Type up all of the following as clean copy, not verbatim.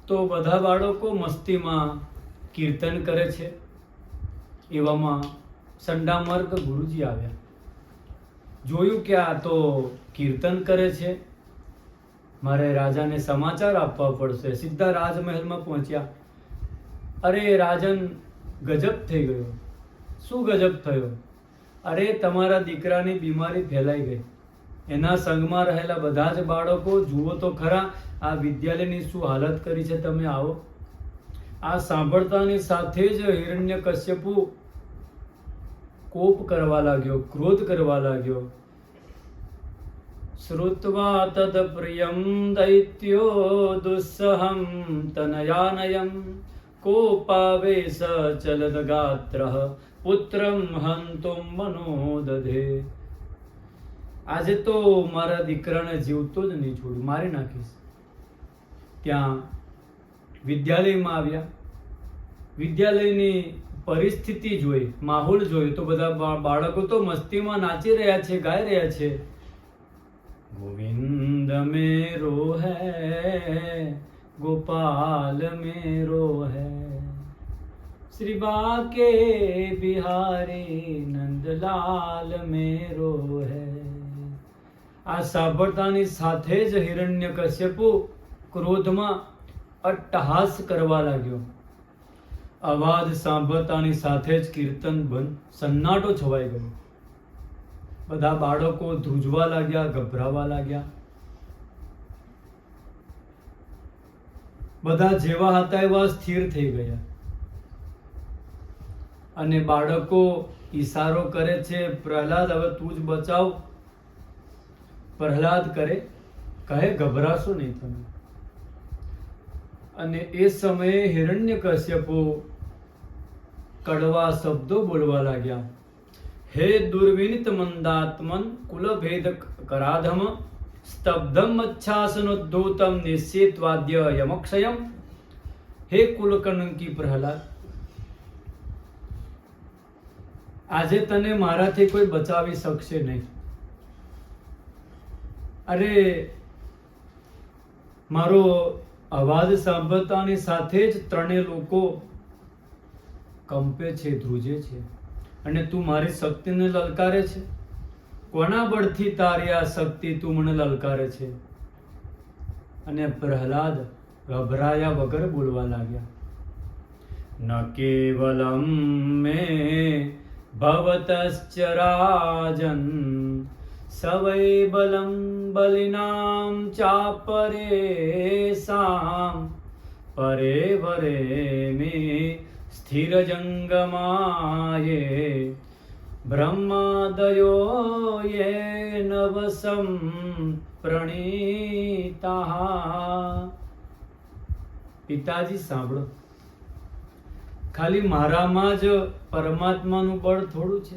તો બધા બાળકો મસ્તીમાં કીર્તન કરે છે. એવામાં સંડામર્ગ ગુરુજી આવ્યા. જોયું કે આ તો કીર્તન કરે છે, મારે રાજાને સમાચાર આપવા પડશે. સીધા રાજમહેલમાં પહોંચ્યા. અરે રાજન, ગજબ થઈ ગયો. શું ગજબ થયો? અરે તમારા દીકરાની બીમારી ફેલાઈ ગઈ. એના સંગમાં રહેલા બધા જ બાળકો, જુઓ તો ખરા આ વિદ્યાલયની શું હાલત કરી છે. તમે આવો. આ સાંભળતાની સાથે જ હિરણ્યકશ્યપુ કોપ કરવા લાગ્યો, ક્રોધ કરવા લાગ્યો. શ્રુત્વા તદ પ્રિયમ દૈત્યો દુસ્સહમ તનયાનયમ કોપાવેશ ચલદ ગાત્રઃ પુત્રમ હંતુમ મનોદધે. આજે તો મારા દીકરાને જીવતો જ નહીં છોડું, મારી નાખીશ. ત્યાં વિદ્યાલયમાં આવ્યા. વિદ્યાલયની પરિસ્થિતિ જોઈ, માહોલ જોઈ તો બધા બાળકો તો મસ્તીમાં નાચી રહ્યા છે, ગાઈ રહ્યા છે. ગોવિંદ મેરો હૈ, ગોપાલ મેરો હૈ, શ્રી બાકે બિહારી નંદલાલ મેરો હૈ. આ સાંભળતાની સાથે જ હિરણ્યકશ્યપુ ક્રોધમાં અટ્ટહાસ કરવા લાગ્યો. અવાજ સાંભળતાની સાથે જ કીર્તન બંધ, સન્નાટો છવાઈ ગયો. બધા બાળકો ધ્રુજવા લાગ્યા, ગભરાવા લાગ્યા. બધા જેવા હતા એવા સ્થિર થઈ ગયા. અને બાળકો ઈશારો કરે છે, પ્રહલાદ હવે તું જ બચાવ. પ્રહલાદ કહે ગભરાશો નહીં તમે. અને એ સમયે હિરણ્યકશ્યપુ કડવા શબ્દો બોલવા લાગ્યા. હે દુર્વિનિત મંદાત્મન કુલભેદ કરાધમ સ્તબ્ધમ મચ્છાસનોદ્ધૂતમ નિશ્ચેત્વાદ્ય યમક્ષયમ. હે કુલકલંકી પ્રહલાદ, આજે તને મારાથી કોઈ બચાવી શકશે નહીં. અરે મારો અવાજ સાંભળતાની સાથે જ ત્રણેય લોકો કંપે છે, ધ્રુજે છે. અને તું મારી શક્તિને લલકારે છે. કોના બળથી તારી આ શક્તિ તું મને લલકારે છે? અને પ્રહલાદ ગભરાયા વગર બોલવા લાગ્યા. ન કેવલમ મે ભવતશ્ચ રાજન સવૈ બલમ બલિનામ ચાપરેસામ પરે વરે મે સ્થિર જંગમાયે બ્રહ્માદયો યે નવસમ પ્રણીતા. પિતાજી સાંભળો, ખાલી મારામાં જ પરમાત્માનું બળ થોડું છે,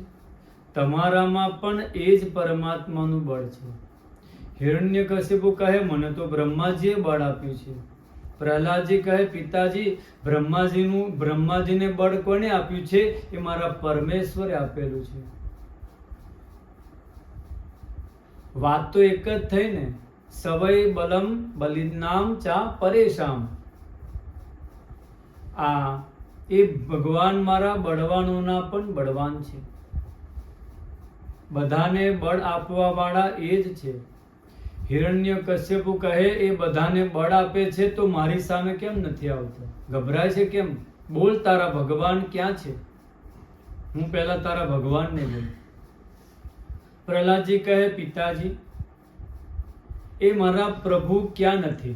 તમારામાં પણ એ જ પરમાત્માનું બળ છે. હિરણ્યકશ્યપુ કહે મને તો બ્રહ્માજીએ બળ આપ્યું છે. પ્રહલાદજી કહે પિતાજી બ્રહ્માજીને બળ કોને આપ્યું છે? એ મારા પરમેશ્વરે આપેલું છે. વાત તો એક જ થઈ ને. સવૈ બલમ બલિનામ ચા પરેશામ. આ એ ભગવાન મારા બળવાનોના પણ બળવાન છે. બધાને બળ આપવા વાળા એ જ છે. હિરણ્યકશ્યપુ કહે એ બધાને બળ આપે છે તો મારી સામે કેમ નથી આવતો? ગભરાય છે કેમ? બોલ, તારા ભગવાન ક્યાં છે? હું પહેલા તારા ભગવાનને બોલ. પ્રહલાદજી કહે પિતાજી, એ મારા પ્રભુ ક્યાં નથી?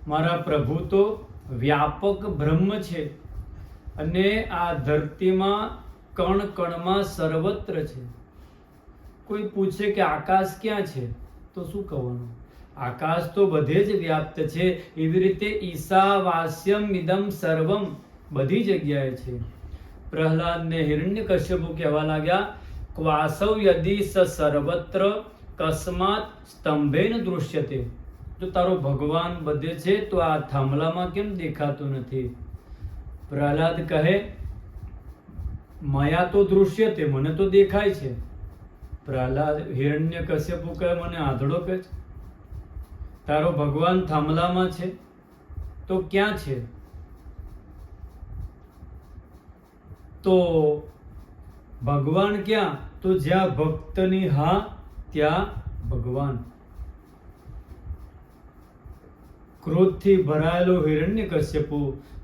મારા પ્રભુ તો વ્યાપક બ્રહ્મ છે અને આ ધરતીમાં કણ કણમાં સર્વત્ર છે. કોઈ પૂછે કે આકાશ ક્યાં છે તો શું કહેવાનું? આકાશ તો બધે જ વ્યાપ્ત છે. એવી રીતે ઈશાવાસ્યમ ઇદમ સર્વમ બધી જગ્યાએ છે. પ્રહલાદને હિરણ્યકશ્યપુ કહેવા લાગ્યા, ક્વાસવ યદિ સ સર્વત્ર કસ્માત સ્તંભેન દૃશ્યતે. જો તારો ભગવાન બધે છે તો આ થાંભલામાં કેમ દેખાતો નથી? પ્રહલાદ કહે મયા તો દૃશ્યતે, મને તો દેખાય છે. પ્રહલાદ હિરણ્યકશ્યપુ કહે મને આંધળો કે છે? તારો ભગવાન થાંભલામાં છે તો ક્યાં છે? તો ભગવાન ક્યાં? તો જ્યાં ભક્તની હા ત્યાં ભગવાન. ક્રોધથી ભરાયેલો હિરણ્યકશ્યપુ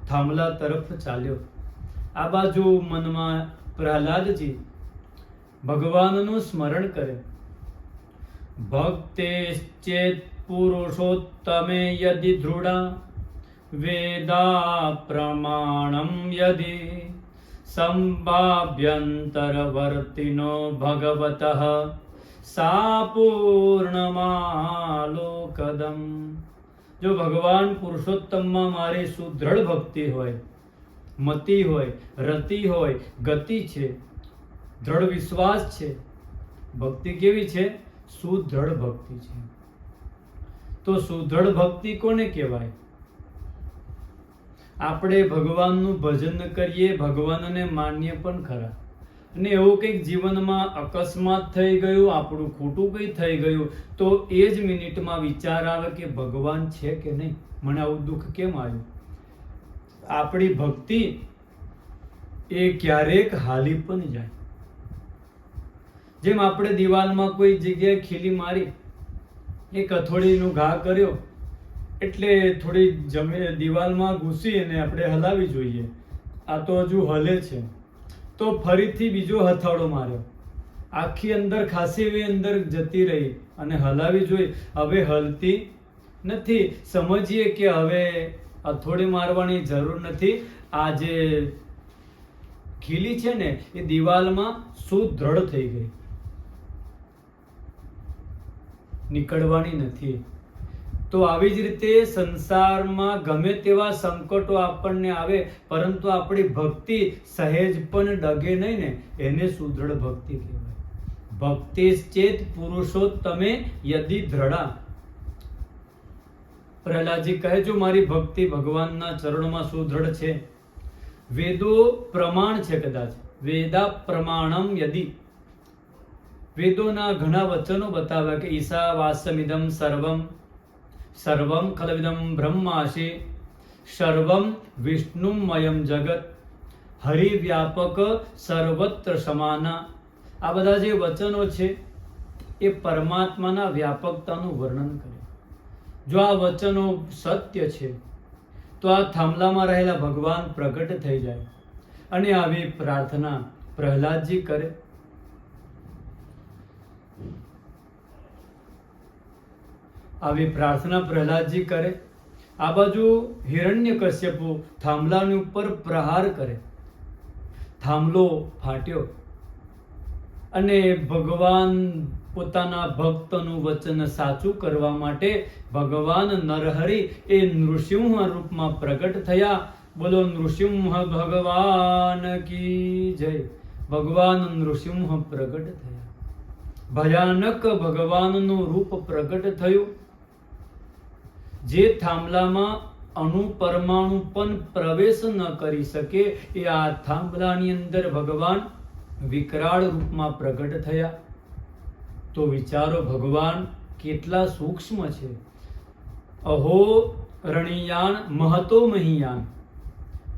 થાંભલા તરફ ચાલ્યો. આ બાજુ મનમાં પ્રહલાદજી ભગવાનનું સ્મરણ કરે. ભક્તેશ્ચેત પુરુષોત્તમે યદિ ધૃડા વેદા પ્રમાણમ યદિ સંભાવ્યંતરવર્તિનો ભગવતઃ સા પૂર્ણમાલોકદમ. જો ભગવાન પુરુષોત્તમમાં મારી સુદૃઢ ભક્તિ હોય, મતિ હોય, રતિ હોય, ગતિ છે, દ્રઢ વિશ્વાસ છે. ભક્તિ કેવી છે? સુદૃઢ ભક્તિ છે. તો સુદૃઢ ભક્તિ કોને કહેવાય? આપણે ભગવાનનું ભજન કરીએ, ભગવાનને માન્ય પણ ખરા, અને એવું કંઈક જીવનમાં અકસ્માત થઈ ગયું, આપણું ખોટું કંઈ થઈ ગયું, તો એ જ મિનિટમાં વિચાર આવે કે ભગવાન છે કે નહીં, મને આવું દુઃખ કેમ આવ્યું. આપણી ભક્તિ એ ક્યારેક હાલી પણ જાય. જેમ આપણે દિવાલમાં કોઈ જગ્યાએ ખીલી મારી, એક હથોડીનો ઘા કર્યો એટલે થોડી દિવાલમાં ઘૂસી અને આપણે હલાવી જોઈએ. આ તો હજુ હલે છે, તો ફરીથી બીજો હથોડો માર્યો, આખી અંદર ખાસી એવી અંદર જતી રહી અને હલાવી જોઈ, હવે હલતી નથી. સમજીએ કે હવે હથોડી મારવાની જરૂર નથી. આ જે ખીલી છે ને એ દિવાલમાં સુદૃઢ થઈ ગઈ, નીકળવાની નથી. તો આવી જ રીતે સંસારમાં ગમે તેવા સંકટો આપણને આવે, પરંતુ આપણી ભક્તિ સહેજ પણ ડગે નહીં ને, એને સુદૃઢ ભક્તિ કહેવાય. ભક્તિશ્ચેત પુરુષોત્તમે યદિ દ્રઢા. પ્રહલાદજી કહે, જો મારી ભક્તિ ભગવાનના ચરણોમાં સુદૃઢ છે, વેદો પ્રમાણ છે, કદાચ વેદા પ્રમાણમ યદિ, વેદોના ઘણા વચનો બતાવ્યા કે ઈશા વાસ્યમિદમ સર્વમ સર્વમ ખલવિદમ બ્રહ્માશી સર્વમ વિષ્ણુમયમ જગત હરિવ્યાપક સર્વત્ર સમાના. આ બધા જે વચનો છે એ પરમાત્માના વ્યાપકતાનું વર્ણન કરે. જો આ વચનો સત્ય છે તો આ થાંભલામાં રહેલા ભગવાન પ્રગટ થઈ જાય. અને આવી પ્રાર્થના પ્રહલાદજી કરે. આવી પ્રાર્થના પ્રહલાદજી કરે. આ બાજુ હિરણ્યકશ્યપુ થાંભલાની ઉપર પ્રહાર કરે. થાંભલો ફાટ્યો અને ભગવાન પોતાના ભક્તનું વચન સાચું કરવા માટે ભગવાન નરહરિ એ નૃસિંહ રૂપમાં પ્રગટ થયા. બોલો નૃસિંહ ભગવાન કી જય. ભગવાન નૃસિંહ પ્રગટ થયા. ભયાનક ભગવાનનું રૂપ પ્રગટ થયું. જે થાંભલામાં અણુ પરમાણુ પણ પ્રવેશ ન કરી શકે એ આ થાંભલાની અંદર ભગવાન વિકરાળ રૂપમાં પ્રગટ થયા. તો વિચારો ભગવાન કેટલા સૂક્ષ્મ છે. અહો રણિયાન મહતો મહિયાન.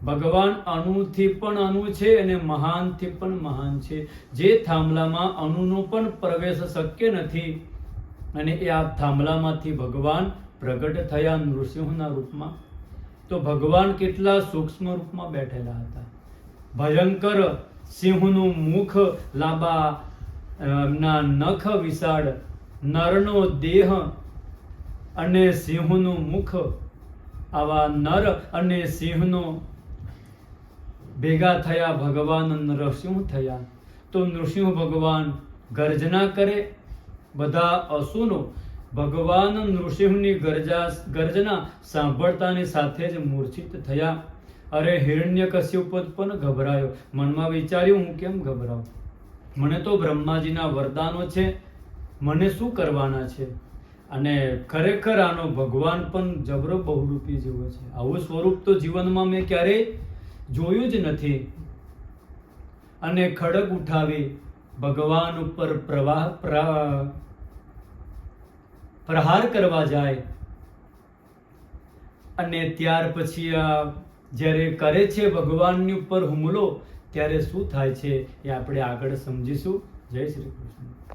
ભગવાન અણુથી પણ અણુ છે અને મહાનથી પણ મહાન છે. જે થાંભલામાં અણુનો પણ પ્રવેશ શક્ય નથી, અને એ આ થાંભલામાંથી ભગવાન પ્રગટ થયા નૃસિંહના રૂપમાં. તો ભગવાન કેટલા સૂક્ષ્મ રૂપમાં બેઠેલા હતા. ભયંકર સિંહનું મુખ લાંબા, એમના નખ વિશાળ, નરનો દેહ અને સિંહનું મુખ, આવા નર અને સિંહનો ભેગા થયા ભગવાન નૃસિંહ થયા. તો નૃસિંહ ભગવાન ગર્જના કરે. બધા અસુરો ભગવાન નૃસિંહની ગર્જના સાંભળતાની સાથે જ મૂર્છિત થયા. અરે હિરણ્યકશ્યપ પણ ગભરાયો. મનમાં વિચાર્યું, હું કેમ ગભરાઉં? મને તો બ્રહ્માજીના વરદાનો છે, મને શું કરવાના છે? અને ખરેખર આનો ભગવાન પણ જબરો બહુરૂપી જેવો છે. આવું સ્વરૂપ તો જીવનમાં મેં ક્યારેય જોયું જ નથી. અને ખડગ ઉઠાવી ભગવાન ઉપર પ્રહાર કરવા જાય અને ત્યાર પછી જ્યારે કરે છે ભગવાનની ઉપર હુમલો ત્યારે શું થાય છે એ આપણે આગળ સમજીશું. જય શ્રી કૃષ્ણ.